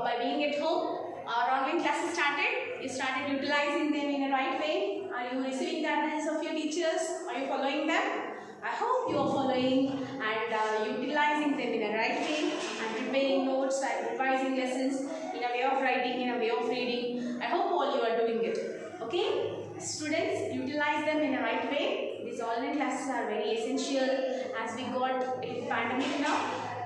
by being at home. Our online classes started. You started utilizing them in a right way. Are you receiving the advice of your teachers? Are you following them? I hope you are following and utilizing them in a right way and preparing notes and revising lessons in a way of writing, in a way of reading. I hope all you are doing it. Okay? Students, utilize them in a right way. These online classes are very essential as we got a pandemic now.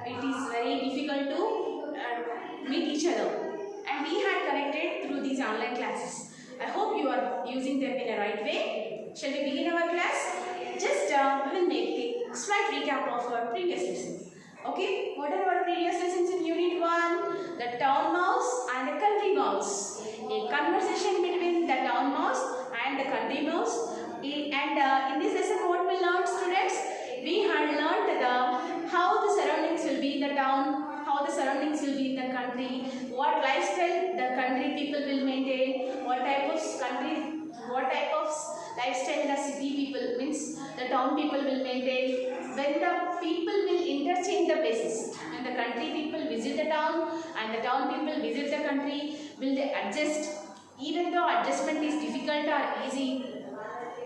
It is very difficult to meet each other. And we had connected through these online classes. I hope you are using them in a right way. Shall we begin our class? Just we will make a slight recap of our previous lesson. Okay, what are our previous lessons in Unit 1? The town mouse and the country mouse. A conversation between the town mouse and the country mouse. And in this lesson, what we learned, students? We had learned how the surroundings will be in the town, how the surroundings will be in the country, what lifestyle the country people will maintain, what type of lifestyle the city people, means the town people will maintain, when the people will interchange the places, when the country people visit the town and the town people visit the country, will they adjust, even though adjustment is difficult or easy.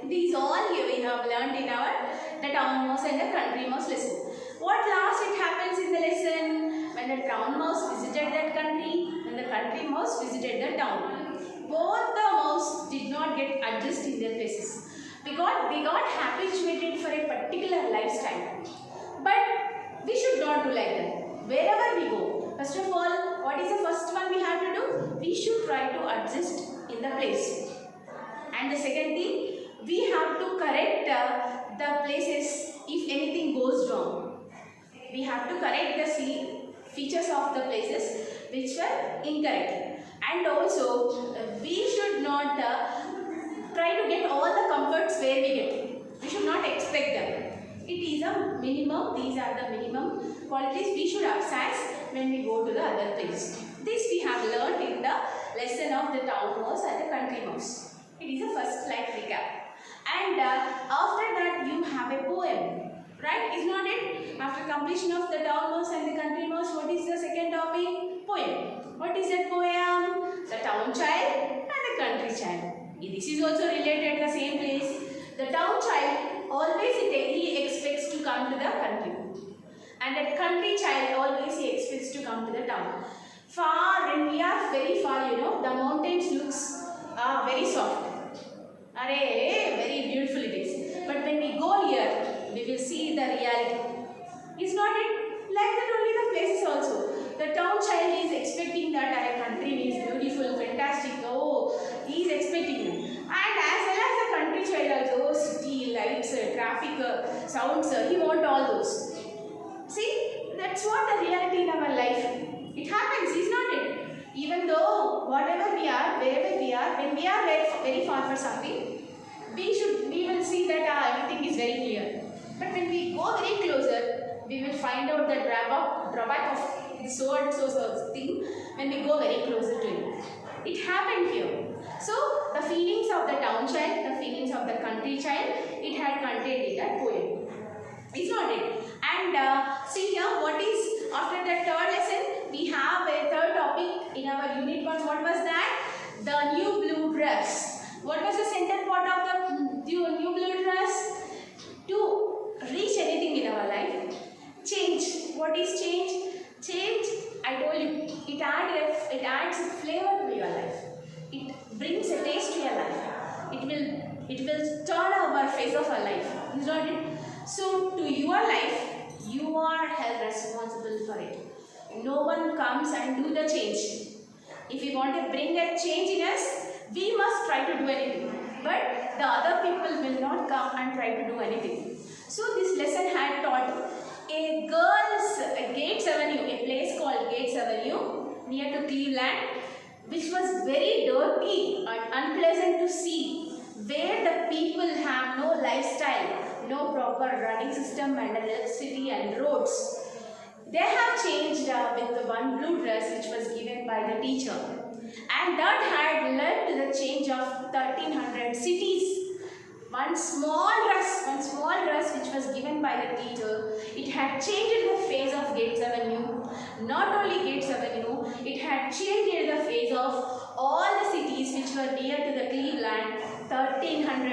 These all we have learned in the town mouse and the country mouse lesson. What last it happens in the lesson? When the town mouse visited that country and the country mouse visited the town. Both the mouse did not get adjusted in their places because they got habituated for a particular lifestyle. But we should not do like that. Wherever we go, first of all, what is the first one we have to do? We should try to adjust in the place. And the second thing, we have to correct the places if anything goes wrong. We have to correct the features of the places which were incorrect. And also, we should not try to get all the comforts where we get. We should not expect them. It is a minimum, these are the minimum qualities we should access when we go to the other place. This we have learned in the lesson of the town mouse and the country mouse. It is a first slight recap. And after that you have a poem, right? Is not it? After completion of the town mouse and the country mouse, what is the second topic? Poem. What is that poem? The town child and the country child. This is also related to the same place. The town child always he expects to come to the country. And the country child always he expects to come to the town. Far, when we are very far, the mountains looks very soft. Very beautiful it is. But when we go here, we will see the reality. Is not it? Like that only the places also. The town child is expecting that our country is beautiful, fantastic. Oh, he is expecting it. And as well as the country child also, city, lights, traffic, sounds, he wants all those. See, that's what the reality in our life. It happens, is not it? Even though whatever we are, wherever we are, when we are very far for something, we will see that everything is very clear. But when we go very closer, we will find out the drawback of so and so thing when we go very closer to it. It happened here. So the feelings of the town child, the feelings of the country child, it had contained in that poem. Is not it? And see here, what is after the third lesson? We have a third topic in our unit 1. What was that? The new blue dress. What was the center part of the new blue dress? To reach anything in our life, change. What is change? Change, I told you, it adds a flavor to your life. It brings a taste to your life. It will turn our face of our life. Is not it? So to your life, you are held responsible for it. No one comes and do the change. If we want to bring a change in us, we must try to do anything. But the other people will not come and try to do anything. So this lesson had taught Gates Avenue, a place called Gates Avenue near to Cleveland, which was very dirty and unpleasant to see, where the people have no lifestyle, no proper running system and electricity and roads. They have changed with the one blue dress which was given by the teacher, and that had led to the change of 1300 cities. One small dress which was given by the teacher, it had changed the face of Gates Avenue. Not only Gates Avenue,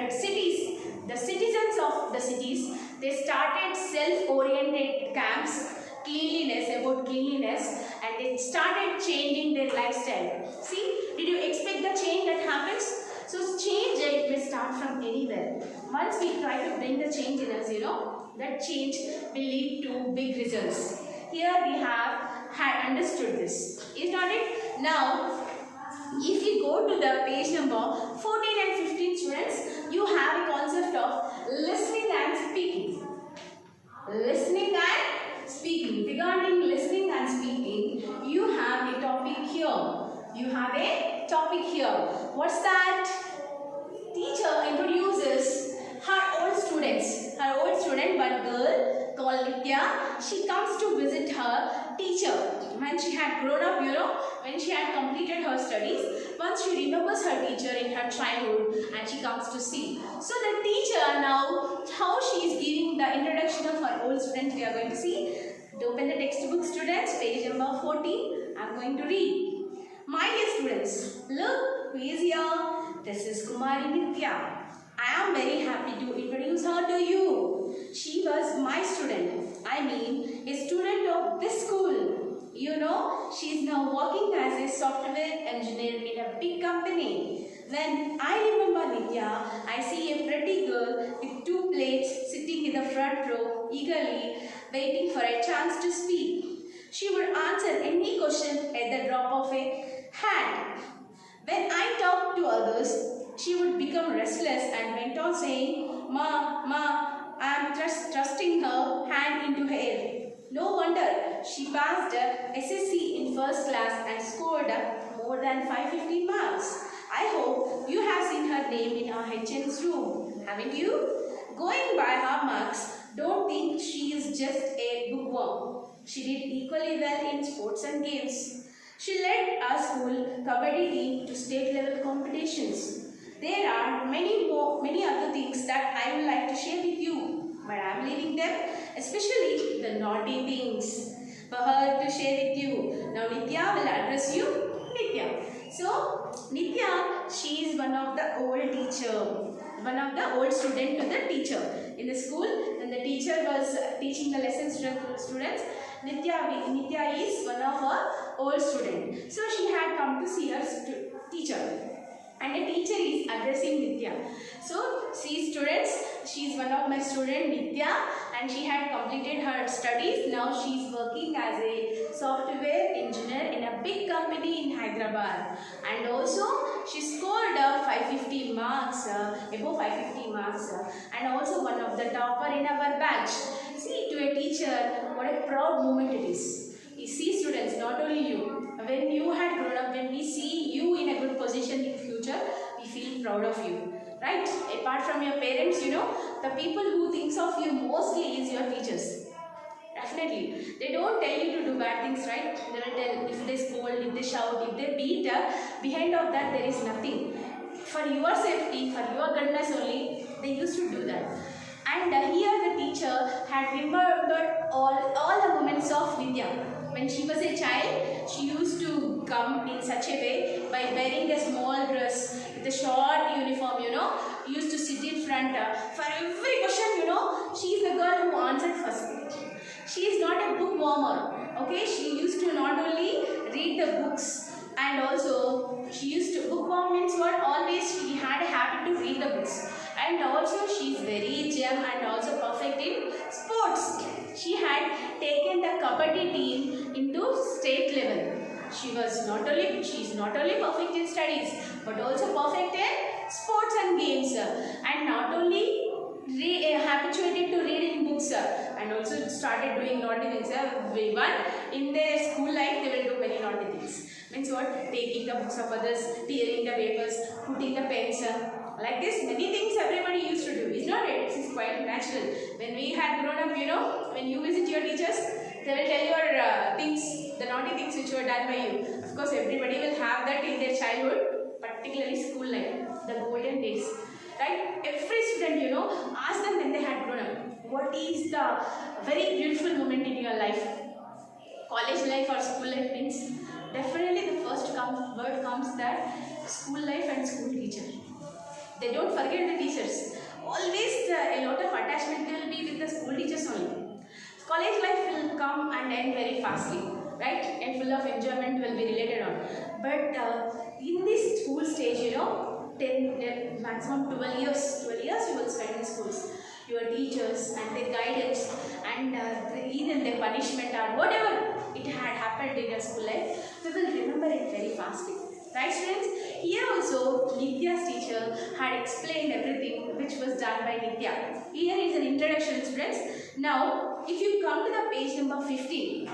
cities, the citizens of the cities, they started self-oriented camps, about cleanliness, and they started changing their lifestyle. See, did you expect the change that happens? So change, it may start from anywhere. Once we try to bring the change in us, that change will lead to big results. Here we had understood this. Is not it? Now, if you go to the page number 14 and 15, students, you have a concept of listening and speaking. Listening and speaking. Regarding listening and speaking, you have a topic here. What's that? Teacher introduces her old student, one girl called Nitya. She comes to visit her teacher when she had grown up, when she had completed her studies. Once she remembers her teacher in her childhood and she comes to see. So the teacher now, how she is giving the introduction of her old student, we are going to see. Open the textbook, students, page number 14. I am going to read. My dear students, look who is here. This is Kumari Nitya. I am very happy to introduce her to you. She was my student. I mean, a student of this school. She is now working as a software engineer in a big company. When I remember Nitya, I see a pretty girl with 2 plates sitting in the front row, eagerly waiting for a chance to speak. She would answer any question at the drop of a hat. When I talked to others, she would become restless and went on saying, Ma, I am thrusting her hand into her air. No wonder she passed SSC in first class and scored more than 550 marks. I hope you have seen her name in our HN's room, haven't you? Going by her marks, don't think she is just a bookworm. She did equally well in sports and games. She led our school kabaddi team to state level competitions. There are many other things that I would like to share with you, but I am leaving them, especially the naughty things, for her to share with you. Now Nitya will address you. Nitya. So Nitya, she is one of the old student to the teacher in the school. When the teacher was teaching the lessons to the students, Nitya is one of her old student. So she had come to see her teacher. And the teacher is addressing Nitya. So, see students, she is one of my student Nitya, and she had completed her studies. Now she is working as a software engineer in a big company in Hyderabad. And also she scored 550 marks, above 550 marks, and also one of the topper in our batch. See, to a teacher, what a proud moment it is. You see students, not only you. When you had grown up, when we see you in a good position in future, we feel proud of you, right? Apart from your parents, the people who thinks of you mostly is your teachers. Definitely. They don't tell you to do bad things, right? They will tell if they scold, if they shout, if they beat, behind of that there is nothing. For your safety, for your goodness only, they used to do that. And here the teacher had remembered all the moments of Nitya. When she was a child, she used to come in such a way by wearing a small dress with a short uniform, used to sit in front. For every question, she is the girl who answered first. She is not a bookwormer, okay? She used to not only read the books, and also she used to, bookworm means what? Always she had a habit to read the books. And also she is very gem and also perfect in sports. She had taken the kabaddi team into state level. She is not only perfect in studies, but also perfect in sports and games, and not only habituated to read in books, and also started doing naughty things. Everyone in their school life, they will do many naughty things. Means what? Taking the books of others, tearing the papers, putting the pens. Like this, many things everybody used to do. Is not it? It's quite natural. When we had grown up, when you visit your teachers, they will tell your things, the naughty things which were done by you. Of course, everybody will have that in their childhood, particularly school life, the golden days. Right? Every student, ask them when they had grown up, what is the very beautiful moment in your life? College life or school life means, definitely the first word comes that school life and school teacher. They don't forget the teachers. Always a lot of attachment will be with the school teachers only. College life will come and end very fastly, right? And full of enjoyment will be related on. But in this school stage, 10, maximum 12 years you will spend in schools. Your teachers and their guidance and even their punishment or whatever it had happened in your school life, we will remember it very fastly. Right, students? Here also, Nitya's teacher had explained everything which was done by Nitya. Here is an introduction, students. Now, if you come to the page number 15,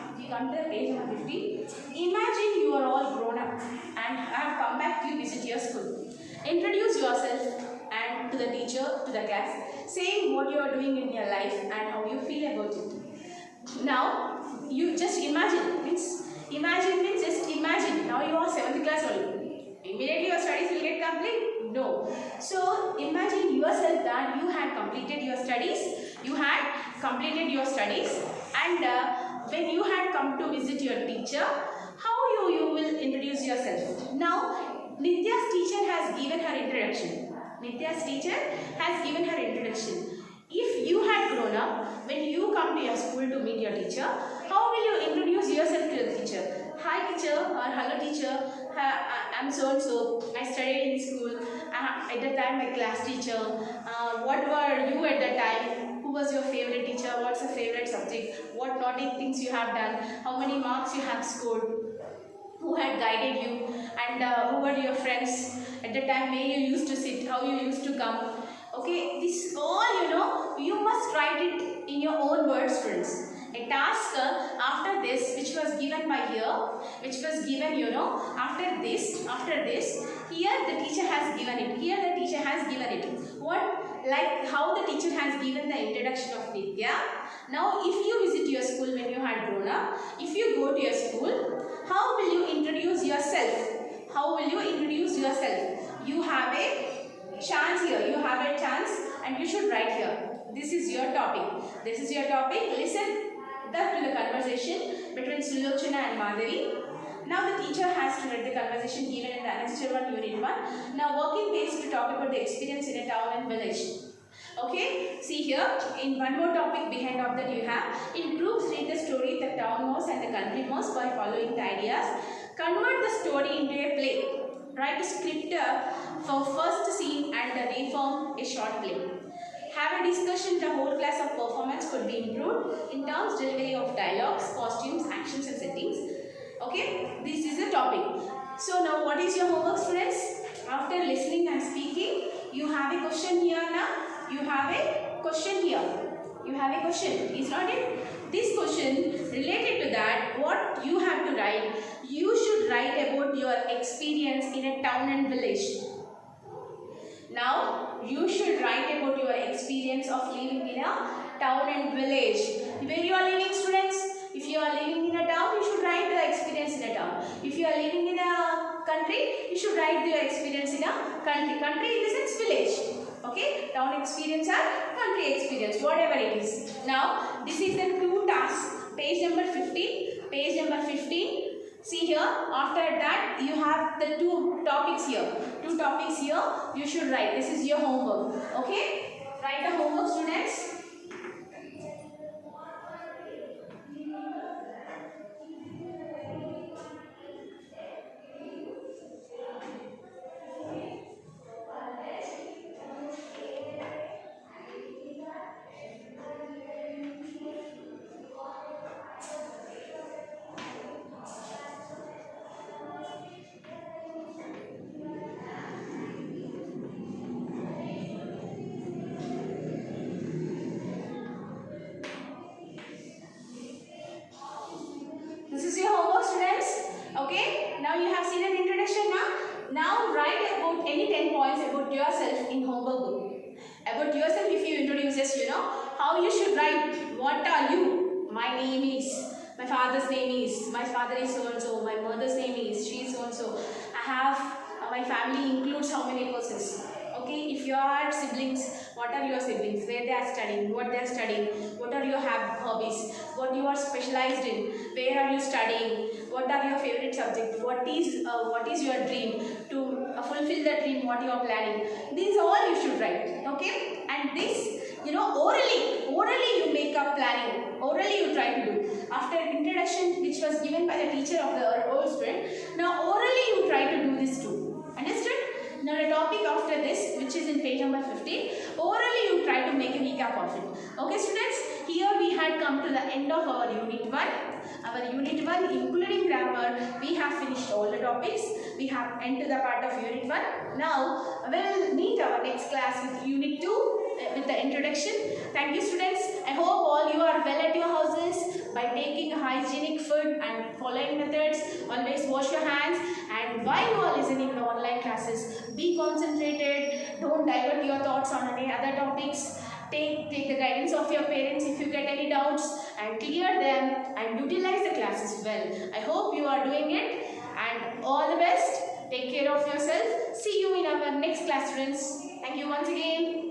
imagine you are all grown up and have come back to visit your school. Introduce yourself and to the teacher, to the class, saying what you are doing in your life and how you feel about it. Now, you just imagine means just imagine now you are 7th class only. Immediately your studies will get complete? No. So imagine yourself that you had completed your studies, and when you had come to visit your teacher, how you will introduce yourself. Now Nitya's teacher has given her introduction. If you had grown up, when you come to your school to meet your teacher, how will you introduce yourself to the teacher? Hi teacher or hello teacher, I'm so and so, I studied in school, at that time my class teacher, what were you at that time, who was your favorite teacher, what's your favorite subject, what naughty things you have done, how many marks you have scored, who had guided you, and who were your friends at the time, where you used to sit, how you used to come. Okay, this all you must write it in your own words, friends. A task after this, which was given by here, after this, here the teacher has given it. What, like how the teacher has given the introduction of Nitya. Now, if you visit your school when you had grown up, if you go to your school, how will you introduce yourself? You have a chance here. And you should write here. This is your topic. Listen to the conversation between Sulochana and Madhavi. Now the teacher has to read the conversation given in the Semester 1 Unit 1. Now working based to talk about the experience in a town and village. Okay, see here, in one more topic behind of that you have, in groups read the story The Town Mouse and the Country Mouse by following the ideas. Convert the story into a play. Write a script for first scene and reform a short play. Have a discussion. The whole class of performance could be improved in terms delivery of dialogues, costumes, actions and settings. Okay, this is the topic. So now what is your homework, students? After listening and speaking, you have a question here now. You have a question, is not it? This question related to that, what you have to write, you should write about your experience in a town and village. Now, you should write about your experience of living in a town and village. Where you are living, students? If you are living in a town, you should write the experience in a town. If you are living in a country, you should write your experience in a country. Country in the sense village. Okay, town experience or country experience, whatever it is. Now, this is the two tasks. Page number 15. See here, after that you have the two topics here. You should write. This is your homework. Okay, write the homework, students. This is your homework, students. Okay, now you have seen an introduction now write about any 10 points about yourself in homework book. About yourself, if you introduce us, how you should write. What are you? My name is, my father's name is, my father is so and so, my mother's name is, she is so and so. I have, my family includes how many persons. Okay, if you are siblings, what are your siblings, where they are studying, what they are studying, what are your hobbies, what you are specialized in, where are you studying, what are your favorite subjects, what is your dream to fulfill the dream what you are planning. These all you should write, okay? And this, orally you make up planning, orally you try to do. After introduction which was given by the teacher of the old student, now orally you try to do this too. Understood? Now the topic after this, which is in page number 15, orally you try to make a recap of it. Okay students, here we had come to the end of our unit 1. Our unit 1 including grammar, we have finished all the topics. We have entered the part of unit 1. Now we will meet our next class with unit 2 with the introduction. Thank you students. I hope all you are well at your houses by taking hygienic food and following methods. Always wash your hands, and while you are listening to online classes, be concentrated. Don't divert your thoughts on any other topics. Take the guidance of your parents if you get any doubts and clear them and utilize the classes well. I hope you are doing it, and all the best. Take care of yourself. See you in our next class, friends. Thank you once again.